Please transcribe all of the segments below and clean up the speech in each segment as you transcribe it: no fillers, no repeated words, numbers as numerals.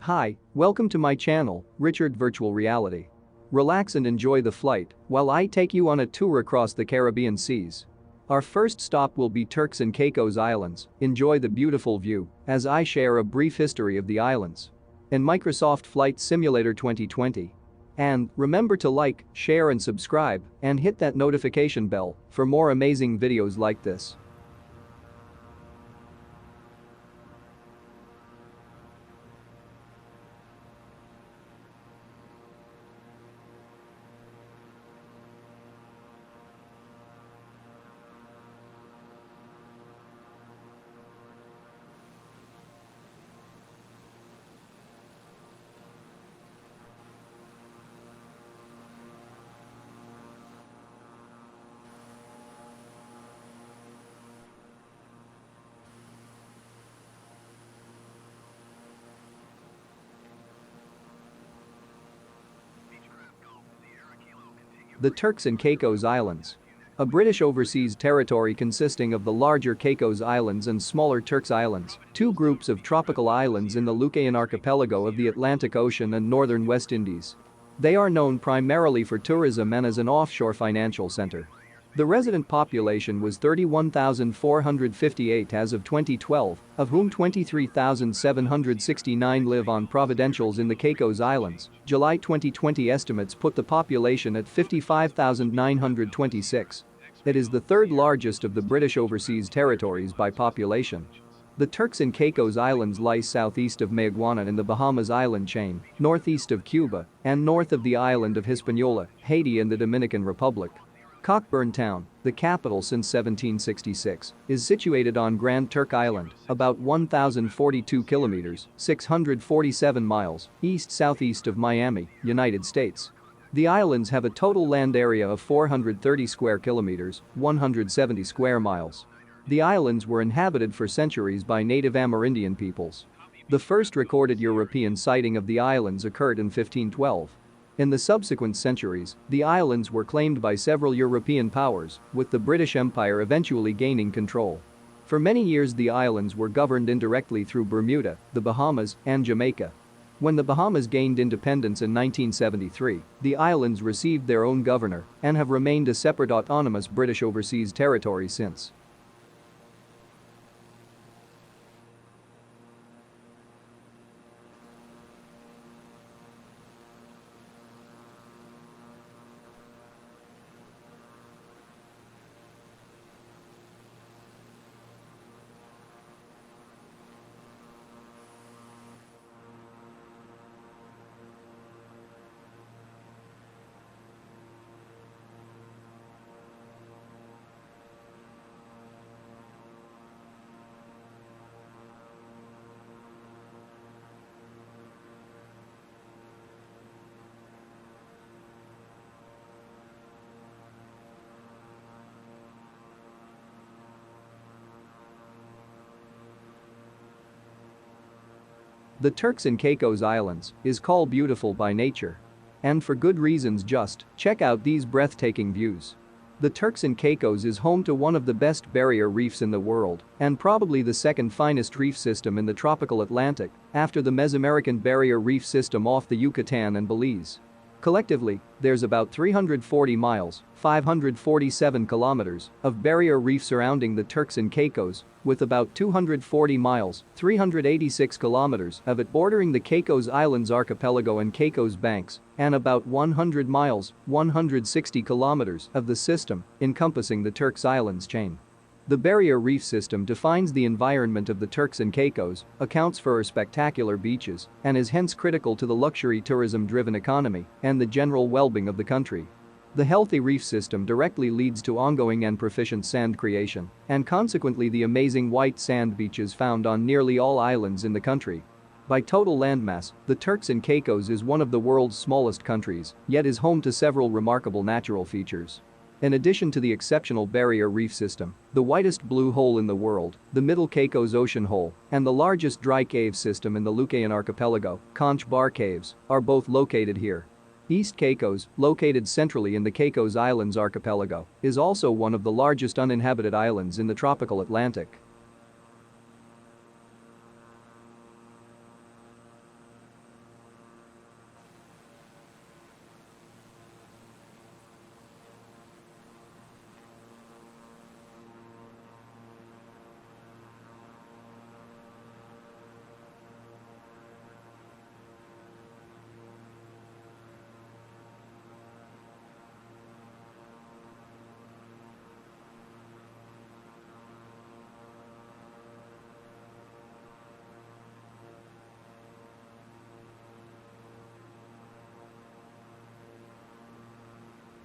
Hi, welcome to my channel, Richard Virtual Reality. Relax and enjoy the flight while I take you on a tour across the Caribbean seas. Our first stop will be Turks and Caicos Islands. Enjoy the beautiful view as I share a brief history of the islands in Microsoft Flight Simulator 2020. And remember to like, share and subscribe and hit that notification bell for more amazing videos like this. The Turks and Caicos Islands. A British overseas territory consisting of the larger Caicos Islands and smaller Turks Islands, two groups of tropical islands in the Lucayan archipelago of the Atlantic Ocean and northern West Indies. They are known primarily for tourism and as an offshore financial center. The resident population was 31,458 as of 2012, of whom 23,769 live on Providencials in the Caicos Islands. July 2020 estimates put the population at 55,926. It is the third largest of the British overseas territories by population. The Turks and Caicos Islands lie southeast of Mayaguana in the Bahamas island chain, northeast of Cuba, and north of the island of Hispaniola, Haiti and the Dominican Republic. Cockburn Town, the capital since 1766, is situated on Grand Turk Island, about 1,042 kilometers (647 miles) east-southeast of Miami, United States. The islands have a total land area of 430 square kilometers (170 square miles). The islands were inhabited for centuries by native Amerindian peoples. The first recorded European sighting of the islands occurred in 1512. In the subsequent centuries, the islands were claimed by several European powers, with the British Empire eventually gaining control. For many years the islands were governed indirectly through Bermuda, the Bahamas, and Jamaica. When the Bahamas gained independence in 1973, the islands received their own governor and have remained a separate autonomous British overseas territory since. The Turks and Caicos Islands is called beautiful by nature. And for good reasons. Just check out these breathtaking views. The Turks and Caicos is home to one of the best barrier reefs in the world and probably the second finest reef system in the tropical Atlantic after the Mesoamerican Barrier Reef System off the Yucatan and Belize. Collectively, there's about 340 miles (547 kilometers) of barrier reef surrounding the Turks and Caicos, with about 240 miles (386 kilometers) of it bordering the Caicos Islands archipelago and Caicos Banks, and about 100 miles (160 kilometers) of the system encompassing the Turks Islands chain. The barrier reef system defines the environment of the Turks and Caicos, accounts for our spectacular beaches, and is hence critical to the luxury tourism-driven economy and the general well-being of the country. The healthy reef system directly leads to ongoing and proficient sand creation, and consequently the amazing white sand beaches found on nearly all islands in the country. By total landmass, the Turks and Caicos is one of the world's smallest countries, yet is home to several remarkable natural features. In addition to the exceptional barrier reef system, the whitest blue hole in the world, the Middle Caicos Ocean Hole, and the largest dry cave system in the Lucayan archipelago, Conch Bar Caves, are both located here. East Caicos, located centrally in the Caicos Islands archipelago, is also one of the largest uninhabited islands in the tropical Atlantic.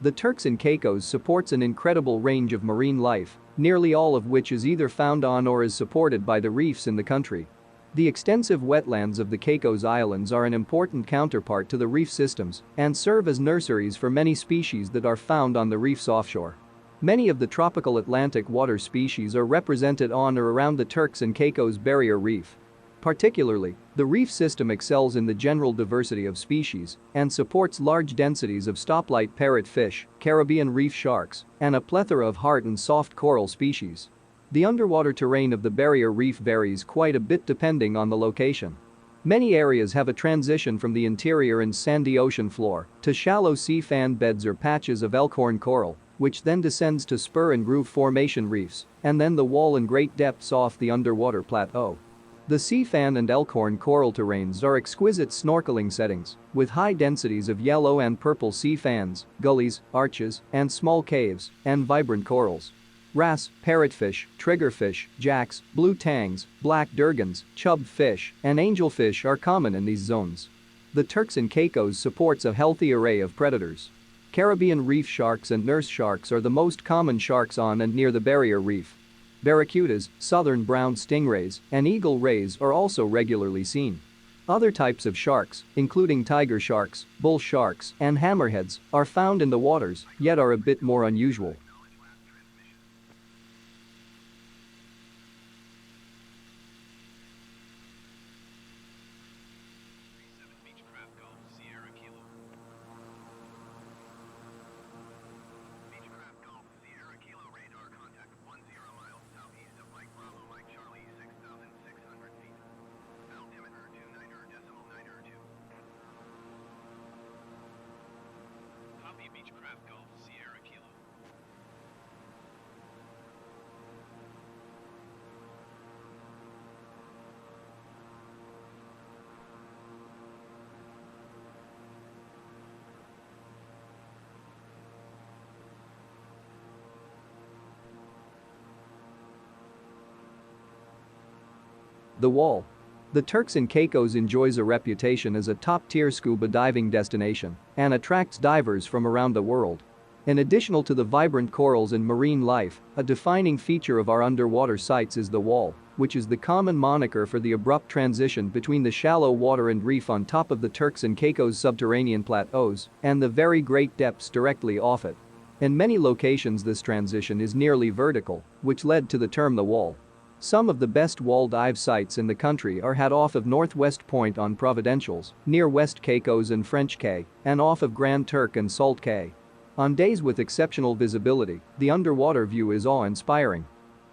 The Turks and Caicos supports an incredible range of marine life, nearly all of which is either found on or is supported by the reefs in the country. The extensive wetlands of the Caicos Islands are an important counterpart to the reef systems and serve as nurseries for many species that are found on the reefs offshore. Many of the tropical Atlantic water species are represented on or around the Turks and Caicos Barrier Reef. Particularly, the reef system excels in the general diversity of species and supports large densities of stoplight parrotfish, Caribbean reef sharks, and a plethora of hard and soft coral species. The underwater terrain of the barrier reef varies quite a bit depending on the location. Many areas have a transition from the interior and sandy ocean floor to shallow sea fan beds or patches of elkhorn coral, which then descends to spur and groove formation reefs, and then the wall and great depths off the underwater plateau. The sea fan and elkhorn coral terrains are exquisite snorkeling settings, with high densities of yellow and purple sea fans, gullies, arches, and small caves, and vibrant corals. Wrasse, parrotfish, triggerfish, jacks, blue tangs, black durgans, chub fish, and angelfish are common in these zones. The Turks and Caicos supports a healthy array of predators. Caribbean reef sharks and nurse sharks are the most common sharks on and near the barrier reef. Barracudas, southern brown stingrays, and eagle rays are also regularly seen. Other types of sharks, including tiger sharks, bull sharks, and hammerheads, are found in the waters, yet are a bit more unusual. The Wall. The Turks and Caicos enjoys a reputation as a top-tier scuba diving destination and attracts divers from around the world. In addition to the vibrant corals and marine life, a defining feature of our underwater sites is the Wall, which is the common moniker for the abrupt transition between the shallow water and reef on top of the Turks and Caicos subterranean plateaus and the very great depths directly off it. In many locations this transition is nearly vertical, which led to the term the Wall. Some of the best wall dive sites in the country are had off of Northwest Point on Providentials, near West Caicos and French Cay, and off of Grand Turk and Salt Cay. On days with exceptional visibility, the underwater view is awe-inspiring.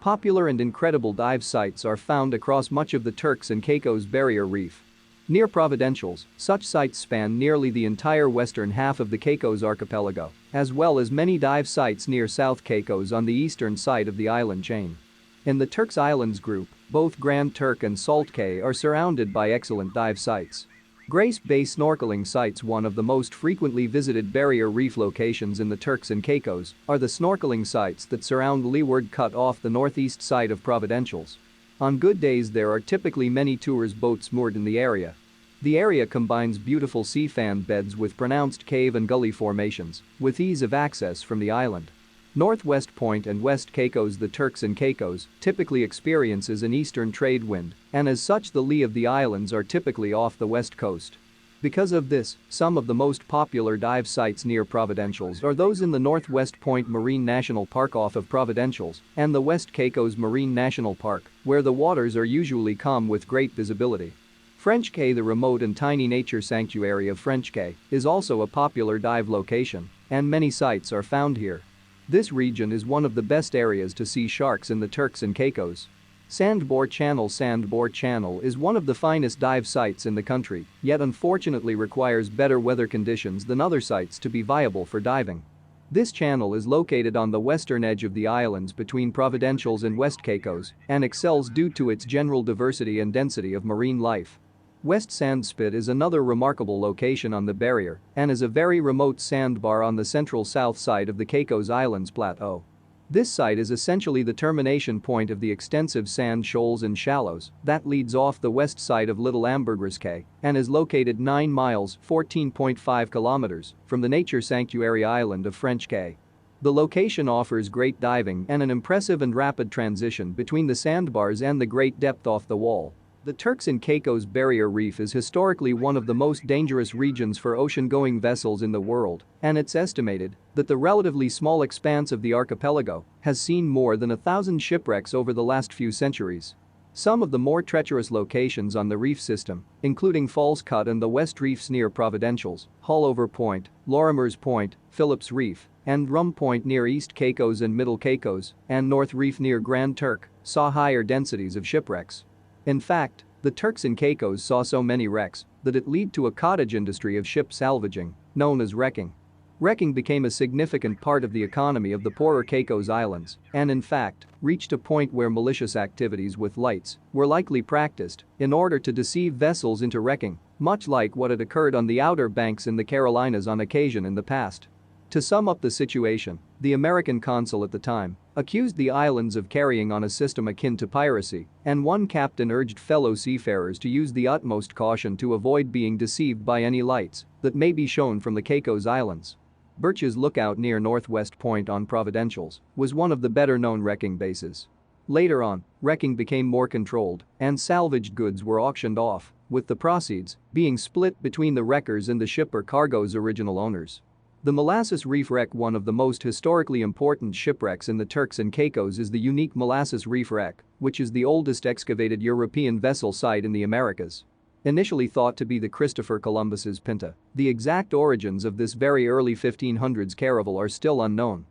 Popular and incredible dive sites are found across much of the Turks and Caicos Barrier Reef. Near Providentials, such sites span nearly the entire western half of the Caicos archipelago, as well as many dive sites near South Caicos on the eastern side of the island chain. In the Turks Islands group, both Grand Turk and Salt Cay are surrounded by excellent dive sites. Grace Bay snorkeling sites, one of the most frequently visited barrier reef locations in the Turks and Caicos, are the snorkeling sites that surround Leeward Cut off the northeast side of Providentials. On good days there are typically many tours boats moored in the area. The area combines beautiful sea fan beds with pronounced cave and gully formations, with ease of access from the island. Northwest Point and West Caicos, the Turks and Caicos, typically experiences an eastern trade wind, and as such the lee of the islands are typically off the west coast. Because of this, some of the most popular dive sites near Providentials are those in the Northwest Point Marine National Park off of Providentials and the West Caicos Marine National Park, where the waters are usually calm with great visibility. French Cay, the remote and tiny nature sanctuary of French Cay, is also a popular dive location, and many sites are found here. This region is one of the best areas to see sharks in the Turks and Caicos. Sandbore Channel is one of the finest dive sites in the country, yet unfortunately requires better weather conditions than other sites to be viable for diving. This channel is located on the western edge of the islands between Providentials and West Caicos and excels due to its general diversity and density of marine life. West Sandspit is another remarkable location on the barrier and is a very remote sandbar on the central south side of the Caicos Islands plateau. This site is essentially the termination point of the extensive sand shoals and shallows that leads off the west side of Little Ambergris Cay and is located 9 miles (14.5 kilometers) from the nature sanctuary island of French Cay. The location offers great diving and an impressive and rapid transition between the sandbars and the great depth off the wall. The Turks and Caicos Barrier Reef is historically one of the most dangerous regions for ocean-going vessels in the world, and it's estimated that the relatively small expanse of the archipelago has seen more than 1,000 shipwrecks over the last few centuries. Some of the more treacherous locations on the reef system, including Falls Cut and the West Reefs near Providentials, Hallover Point, Lorimer's Point, Phillips Reef, and Rum Point near East Caicos and Middle Caicos, and North Reef near Grand Turk, saw higher densities of shipwrecks. In fact, the Turks and Caicos saw so many wrecks that it led to a cottage industry of ship salvaging, known as wrecking. Wrecking became a significant part of the economy of the poorer Caicos Islands and in fact, reached a point where malicious activities with lights were likely practiced in order to deceive vessels into wrecking, much like what had occurred on the Outer Banks in the Carolinas on occasion in the past. To sum up the situation, the American consul at the time accused the islands of carrying on a system akin to piracy, and one captain urged fellow seafarers to use the utmost caution to avoid being deceived by any lights that may be shown from the Caicos Islands. Birch's Lookout near Northwest Point on Providentials was one of the better-known wrecking bases. Later on, wrecking became more controlled and salvaged goods were auctioned off, with the proceeds being split between the wreckers and the ship or cargo's original owners. The Molasses Reef Wreck. One of the most historically important shipwrecks in the Turks and Caicos is the unique Molasses Reef Wreck, which is the oldest excavated European vessel site in the Americas. Initially thought to be the Christopher Columbus's Pinta, the exact origins of this very early 1500s caravel are still unknown.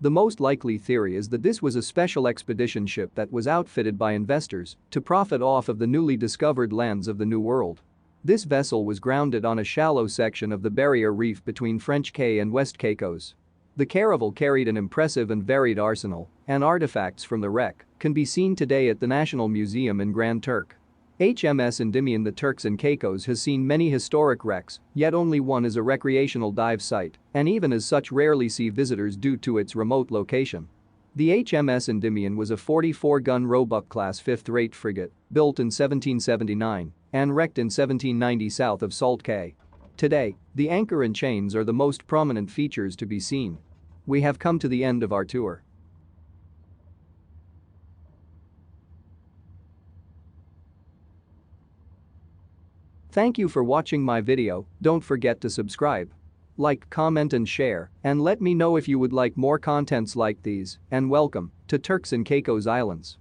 The most likely theory is that this was a special expedition ship that was outfitted by investors to profit off of the newly discovered lands of the New World. This vessel was grounded on a shallow section of the barrier reef between French Cay and West Caicos. The caravel carried an impressive and varied arsenal, and artifacts from the wreck can be seen today at the National Museum in Grand Turk. HMS Endymion. The Turks and Caicos has seen many historic wrecks, yet only one is a recreational dive site, and even as such rarely see visitors due to its remote location. The HMS Endymion was a 44-gun Roebuck-class fifth-rate frigate, built in 1779 and wrecked in 1790 south of Salt Cay. Today, the anchor and chains are the most prominent features to be seen. We have come to the end of our tour. Thank you for watching my video. Don't forget to subscribe, like, comment and share, and let me know if you would like more contents like these, and welcome to Turks and Caicos Islands.